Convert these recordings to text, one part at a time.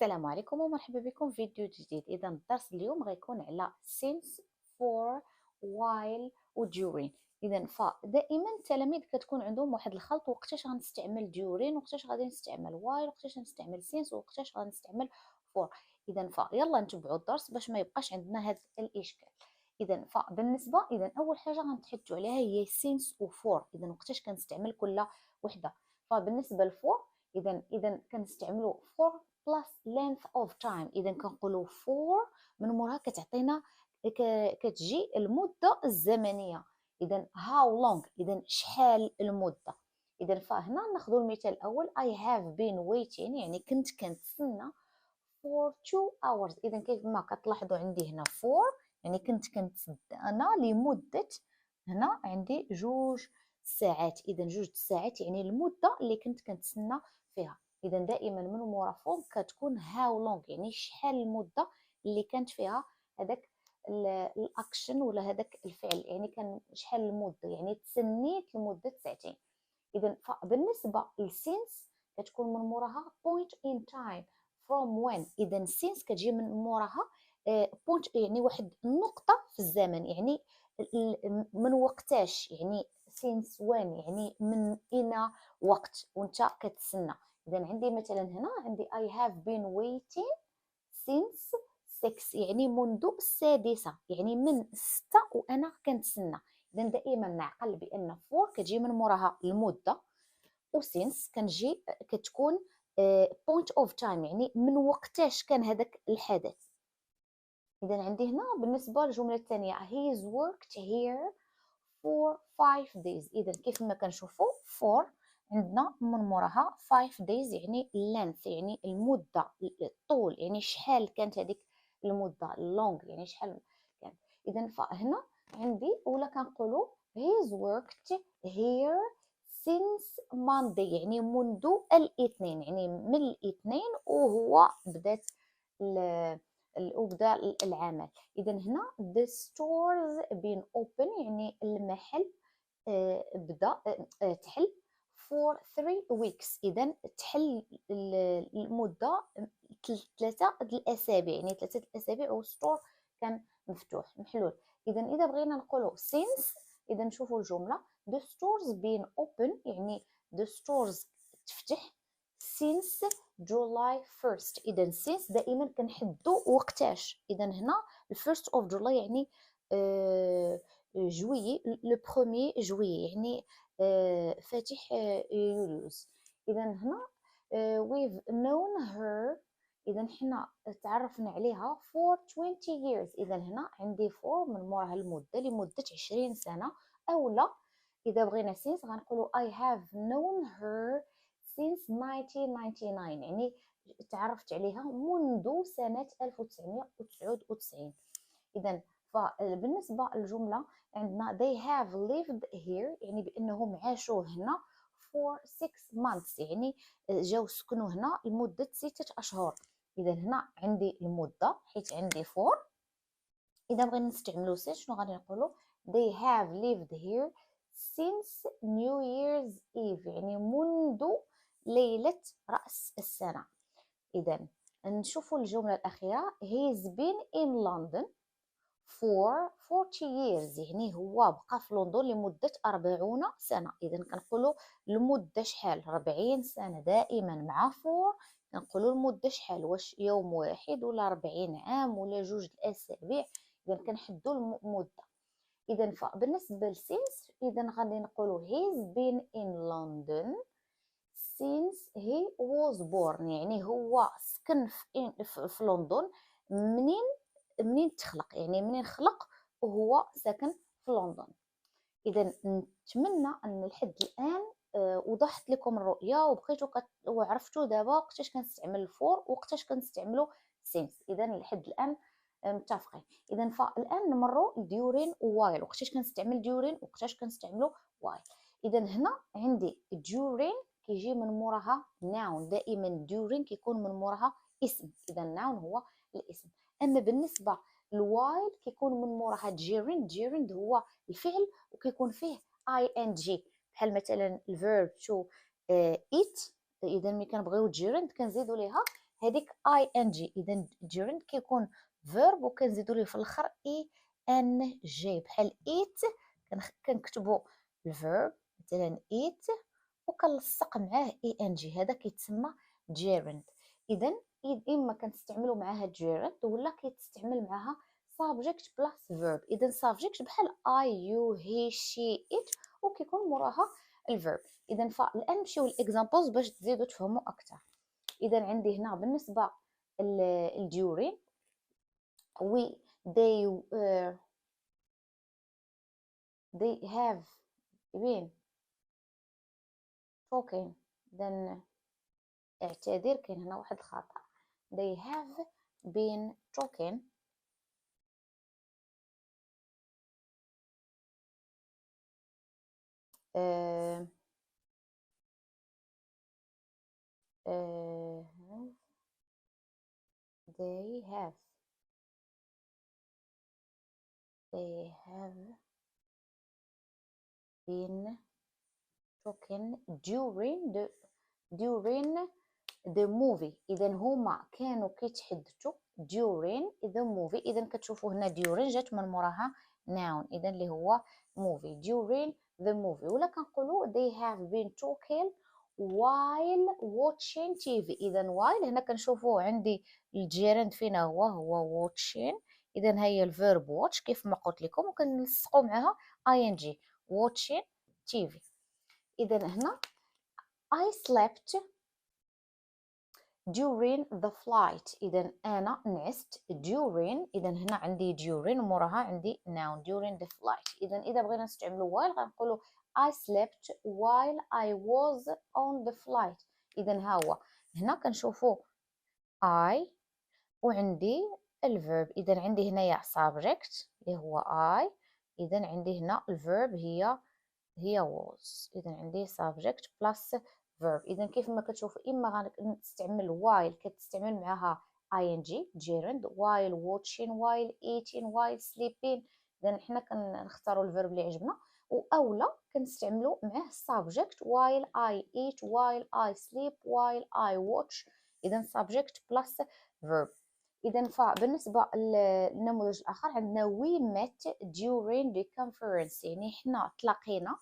السلام عليكم ومرحبا بكم في فيديو جديد. اذا الدرس اليوم غيكون على since for while و during. اذا فدائما التلاميذ كتكون عندهم واحد الخلط، وقتاش غنستعمل during وقتاش غادي نستعمل while وقتاش غنستعمل since وقتاش غنستعمل for. اذا يلا نتبعوا الدرس باش ما يبقاش عندنا هذا الاشكال. اذا فبالنسبه اول حاجه غنتحدثوا عليها هي since و for. اذا وقتاش كنستعمل كل وحده. فبالنسبه لفور اذا كنستعملوا for plus length of time. اذا كنقولوا for من موراها كتعطينا كتجي المده الزمنيه. اذا how long، اذا شحال المده. اذا فهنا ناخذ المثال الاول I have been waiting، يعني كنت كنتسنى for 2 hours. اذا كيف ما كتلاحظوا عندي هنا for يعني كنت كنتسنى لمده، هنا عندي 2 ساعات. اذا 2 ساعات يعني المده اللي كنت كنتسنى فيها. اذا دائما من مورا فور كتكون how long، يعني شحال المده اللي كانت فيها هذاك الاكشن ولا هذاك الفعل، يعني كان شحال المده، يعني تسنيت لمده ساعتين. اذا فبالنسبه للسينس كتكون من موراها point in time from when. اذا since كتجي من موراها point، يعني واحد النقطه في الزمن، يعني من وقتاش، يعني since when يعني من اين وقت وانت كتسنى. اذا عندي مثلا هنا عندي I have been waiting since 6، يعني منذ السادسة، يعني من 6 وانا كنتسنى. اذا دائما نعقل بان for كتجي من موراها المده، و since كتكون point of time، يعني من وقتاش كان هذاك الحدث. اذا عندي هنا بالنسبه للجمله الثانيه he's worked here for 5 days. اذا كيف ما كنشوفوا for عندنا من موراها 5 days يعني length، يعني المده، الطول، يعني شحال كانت هذيك المده long، يعني شحال كانت. اذا فهنا عندي ولا كنقولوا he's worked here since Monday، يعني منذ الاثنين، يعني من الاثنين وهو بدات وبدا العمل. اذا هنا the stores been open، يعني المحل بدا تحل for 3 weeks. اذا تحل المده 3 الاسابيع، يعني 3 الاسابيع والستور كان مفتوح محلول. اذا بغينا نقولوا since، اذا نشوفوا الجمله the stores been open، يعني the stores تفتح since July 1st. اذا since دائما كنحدوا وقتاش. اذا هنا first of July يعني جويي، لو بروميي جويي، يعني فاتح يوليوز. اذا هنا we've known her، اذا حنا تعرفنا عليها for 20 years. اذا هنا عندي for من موراها المده لمده 20 سنه. اولا اذا بغينا since غنقولوا I have known her since 1999، يعني تعرفت عليها منذ سنه 1999. اذا فبالنسبه للجمله عندنا they have lived here، يعني بانهم عاشوا هنا for 6 months، يعني جاو سكنوا هنا لمده 6 اشهر. اذا هنا عندي المده حيت عندي for. اذا بغينا نستعملوا since شنو غادي نقولوا they have lived here since New Year's Eve، يعني منذ ليله راس السنه. اذا نشوفوا الجمله الاخيره he's been in London for 40 years، يعني هو بقى في لندن لمدة 40 سنة. إذا كنقولوا المدة شحال 40 سنة دائما مع for كنقولوا المدة شحال، واش يوم واحد ولا 40 عام ولا 2 الأسابيع. إذا كنحدوا المدة. إذا فبالنسبة لسينس إذا غادي نقولوا he's been in London since he was born، يعني هو سكن في لندن منين تخلق، يعني منين خلق وهو ساكن في لندن. اذا نتمنى ان لحد الان وضحت لكم الرؤيه وبقيتوا وعرفتوا دابا وقتاش كنستعمل الفور وقتاش كنستعملوا سينس. اذا لحد الان متفقين. اذا فالان نمروا لديورين ووايل، وقتاش كنستعمل ديورين وقتاش كنستعملوا وايل. اذا هنا عندي ديورين كيجي من موراها ناون، دائما ديورين كيكون من موراها اسم. اذا ناون هو الاسم. اما بالنسبه لوايل كيكون من موراها جيرند. جيرند هو الفعل وكيكون فيه اي ان جي، بحال مثلا الفيرب تو ايت. اذا ملي كنبغيو جيرند كنزيدوا ليها هذيك ing. اذا during كيكون verb وكنزيدوا ليه في الاخر ان جي، بحال eat كنكتبوا الفيرب مثلا eat وكنلصق معاه ing، هذا كيتسمى gerund. اذا اما كنستعملوا معاها gerund ولا كيتستعمل معاها subject plus verb. اذا subject بحال I you he she it وكيكون موراها الفيرب. اذا فالان نمشيو للاكزامبلز باش تزيدوا تفهموا اكثر. اذا عندي هنا بالنسبه الديورين we they have been talking. then اعتذر، كاين هنا واحد الخطأ. they have been talking uh, uh, they have been talking during the movie. اذا هما كانوا كيتحدثوا during the movie. اذا كتشوفوا هنا during جات من موراها noun، اذا اللي هو movie during the movie. ولا كنقولوا they have been talking while watching TV. اذا while هنا كنشوفوا عندي الجيرند فينا هو watching. اذا هي الفيرب watch كيف ما قلت لكم، وكنلصقوا معها ing watching TV. اذا هنا I slept during the flight. إذا أنا نعست during. إذا هنا عندي during وموراها عندي noun during the flight. إذا بغينا نستعملوا while غنقولوا I slept while I was on the flight. إذا ها هو هنا كنشوفوا I وعندي الverb. إذا عندي هنايا subject اللي هو I. إذا عندي هنا الverb هي was. إذا عندي subject plus verb. إذا كيف ما كتشوفوا إما غنستعمل while كتستعمل معها ing gerund while watching while eating while sleeping. إذا حنا كنختاروا الفيرب اللي عجبنا، أولا كنستعملوا معاه subject while I eat while I sleep while I watch. إذا subject plus verb. إذا فبالنسبة للنموذج الآخر عندنا we met during the conference. يعني حنا تلاقينا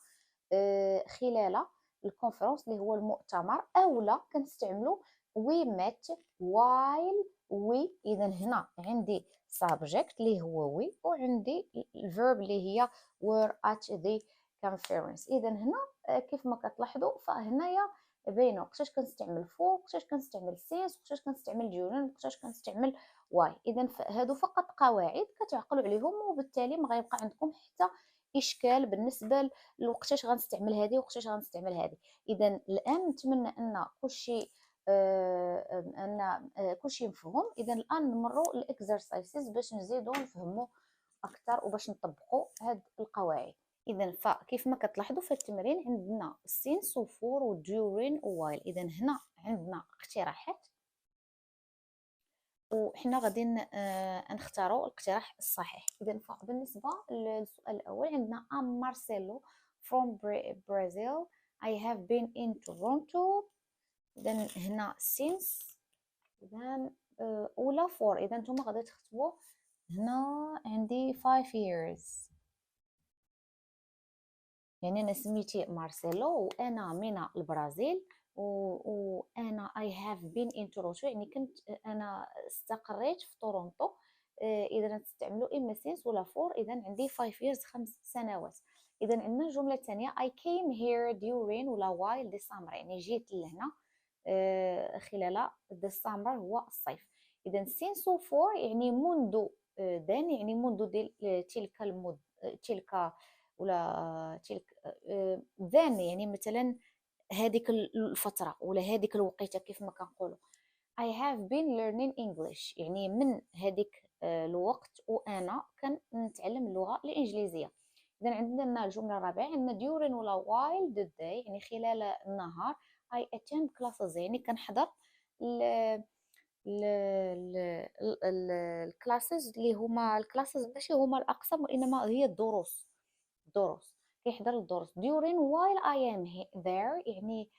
خلال الكونفرنس اللي هو المؤتمر. أولا كنستعملوا we met while we. إذا هنا عندي subject اللي هو we وعندي الverb اللي هي were at the conference. إذا هنا كيف ما كتلاحظوا فهنايا بينو وقتاش كنستعمل for وقتاش كنستعمل since وقتاش كنستعمل during وقتاش كنستعمل why. اذا هادو فقط قواعد كتعقلوا عليهم، وبالتالي ما غيبقى عندكم حتى اشكال بالنسبه لوقتاش غنستعمل هذه وقتاش غنستعمل هذه. اذا الان نتمنى ان كلشي مفهوم. اذا الان نمروا الاكزرسايزز باش نزيدوا نفهموا اكثر وباش نطبقوا هاد القواعد. اذا فكيف ما كتلاحظوا في التمرين عندنا since و for و during و while. اذا هنا عندنا اقتراحات وحنا غادي نختاروا الاقتراح الصحيح. اذا بالنسبه للسؤال الاول عندنا I'm Marcelo from Brazil. I have been in Toronto. اذا هنا since. اذا ولا for. اذا نتوما غادي تكتبوا هنا عندي 5 years. يعني انا سميتي مارسيلو وانا من البرازيل وانا I have been in Toronto يعني كنت انا استقريت في تورونتو. اذا تستعملوا اما since ولا for. اذا عندي 5 years 5 سنوات. اذا عندنا الجمله الثانيه I came here during ولا while the summer يعني جيت لهنا خلال the summer هو الصيف. اذا since و for يعني منذ then يعني منذ تلك المدة تلك ولا تلك then يعني مثلا هذيك الفترة ولا هذيك الوقيته كيف ما كنقولوا I have been learning English يعني من هذيك الوقت وأنا كنتعلم اللغة الإنجليزية. إذا عندنا الجملة الرابعة عندنا during ولا while the day يعني خلال النهار I attend classes يعني كنحضر الكلاسز اللي هما الكلاسز ماشي هما الأقسام وإنما هي الدروس كيحضر الدروس. during while I am there يعني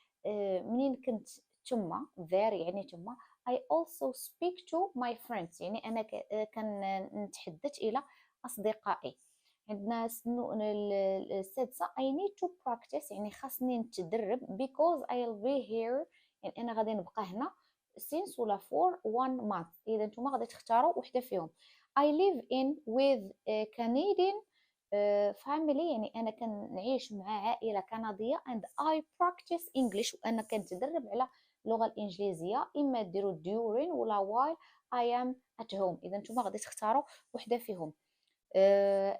منين كنت تما there يعني تما I also speak to my friends. يعني أنا كنتحدث إلى أصدقائي. عندنا السادسة I need to practice يعني خاصني نتدرب because I'll be here يعني أنا غادي نبقى هنا since ولا for 1 month. إذا نتوما غادي تختاروا وحدة فيهم. I live in with a Canadian family يعني أنا كنعيش مع عائلة كندية and I practice English وأنا كنتدرب على اللغة الإنجليزية. إما ديروا during ولا while I am at home. إذا نتوما غادي تختاروا وحدة فيهم.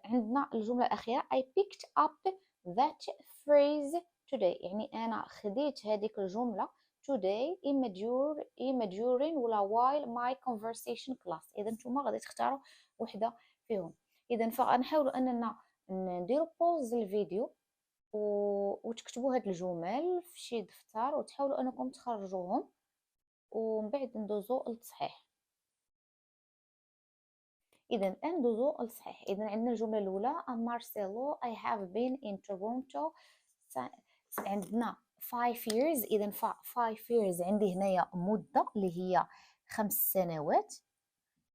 عندنا الجملة الأخيرة I picked up that phrase today يعني أنا خديت هذيك الجملة today إما during ولا while my conversation class. إذا نتوما غادي تختاروا وحدة فيهم. إذا فغنحاولوا أننا نديروا بوز للفيديو وتكتبوا هاد الجمل في شي دفتر وتحاولوا أنكم تخرجوهم ومن بعد ندوزو للتصحيح. إذا ندوزو للصحيح. إذا عندنا الجملة الأولى مارسيلو I have been in Toronto. عندنا 5 years. إذا 5 years عندي هنايا مدة اللي هي 5 سنوات.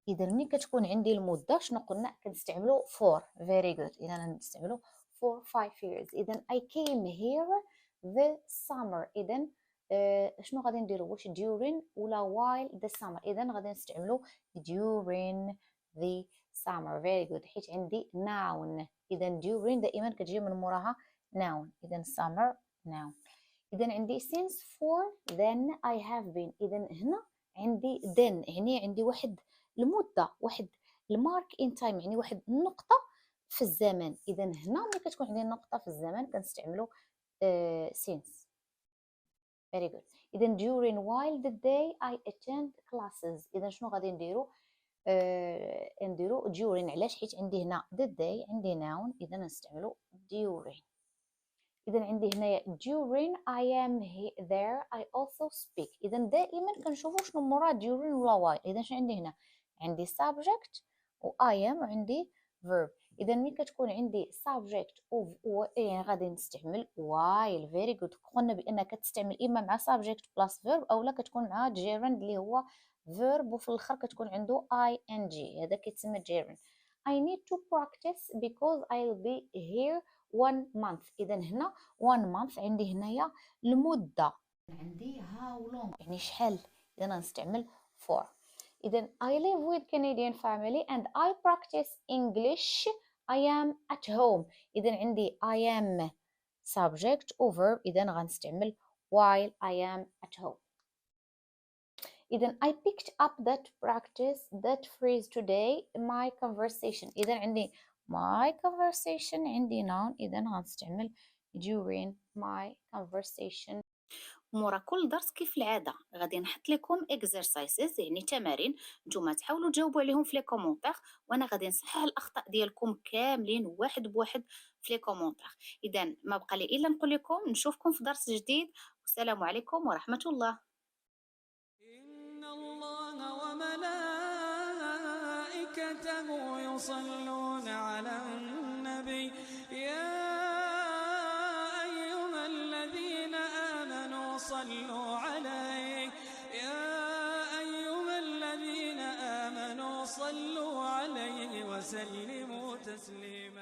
إذا ملي كتكون عندي المدة شنو قلنا كنستعملو for. very good. إذا نستعملو for 5 years. إذا I came here the summer. إذا شنو غادي نديرو واش during ولا while the summer. إذا غادي نستعملو during the summer. very good. حيت عندي noun. إذا during دائما كتجي من موراها noun. إذا summer noun. إذا عندي since for then I have been. إذا هنا عندي then يعني عندي واحد المدة واحد المارك in time يعني واحد النقطة في الزمن. إذا هنا ملي كتكون عندي نقطة في الزمن كنستعملو since. very good. إذا during while the day I attend classes. إذا شنو غادي نديرو نديرو during. علاش؟ حيت عندي هنا the day عندي noun. إذا نستعملو during. إذا عندي هنايا during I am there I also speak. إذا دائما كنشوفو شنو مورا during ولا while. إذا شنو عندي هنا عندي subject و I am وعندي verb. إذا ملي كتكون عندي subject و يعني غادي نستعمل while. very good. قلنا بأنك كتستعمل إما مع subject plus verb أولا كتكون مع gerund اللي هو verb وفي الآخر كتكون عنده ing. هذا كيتسمى gerund. I need to practice because I'll be here 1 month. إذا هنا 1 month عندي هنايا المدة عندي how long يعني شحال. إذا نستعمل for. إذا I live with Canadian family and I practice English I am at home. إذا عندي I am subject و verb. إذا غنستعمل while I am at home. إذا I picked up that phrase today my conversation. إذا عندي my conversation عندي noun. إذا غنستعمل during my conversation. مورا كل درس كيف العاده غادي نحط لكم exercises يعني تمارين نتوما تحاولوا تجاوبوا عليهم في لي كومونتير وانا غادي نصحح الاخطاء ديالكم كاملين واحد بواحد في لي كومونتير. اذا ما بقى لي الا نقول لكم نشوفكم في درس جديد والسلام عليكم ورحمه الله. إن الله وملائكته يصلون على النبي يا أيها الذين آمنوا صلوا عليه يا أيها الذين آمنوا صلوا عليه وسلموا تسليما.